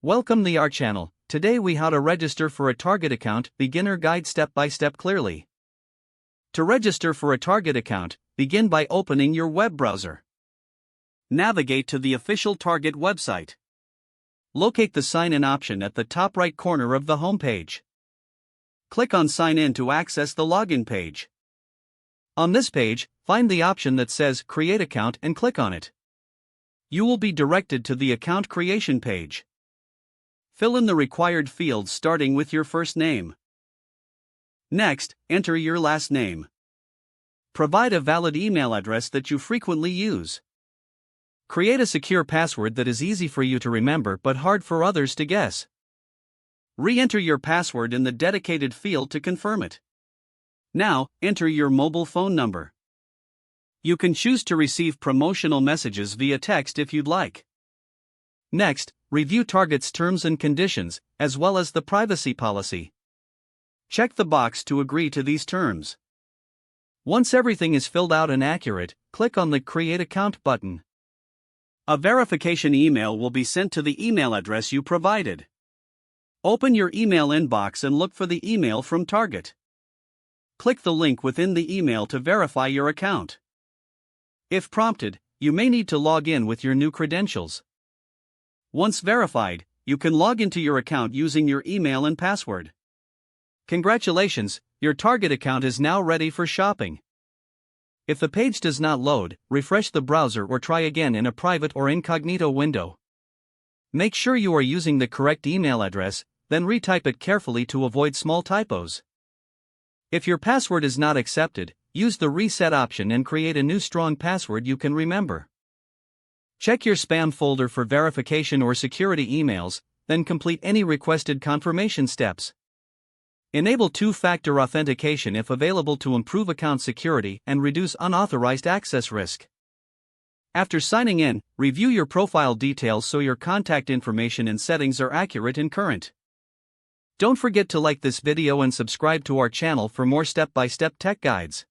Welcome to our channel. Today we how to register for a Target account, beginner guide step by step clearly. To register for a Target account, begin by opening your web browser. Navigate to the official Target website. Locate the sign in option at the top right corner of the home page. Click on sign in to access the login page. On this page, find the option that says create account and click on it. You will be directed to the account creation page. Fill in the required fields starting with your first name. Next, enter your last name. Provide a valid email address that you frequently use. Create a secure password that is easy for you to remember but hard for others to guess. Re-enter your password in the dedicated field to confirm it. Now, enter your mobile phone number. You can choose to receive promotional messages via text if you'd like. Next, review Target's terms and conditions, as well as the privacy policy. Check the box to agree to these terms. Once everything is filled out and accurate, click on the Create Account button. A verification email will be sent to the email address you provided. Open your email inbox and look for the email from Target. Click the link within the email to verify your account. If prompted, you may need to log in with your new credentials. Once verified, you can log into your account using your email and password. Congratulations, your Target account is now ready for shopping. If the page does not load, refresh the browser or try again in a private or incognito window. Make sure you are using the correct email address, then retype it carefully to avoid small typos. If your password is not accepted, use the reset option and create a new strong password you can remember. Check your spam folder for verification or security emails, then complete any requested confirmation steps. Enable two-factor authentication if available to improve account security and reduce unauthorized access risk. After signing in, review your profile details so your contact information and settings are accurate and current. Don't forget to like this video and subscribe to our channel for more step-by-step tech guides.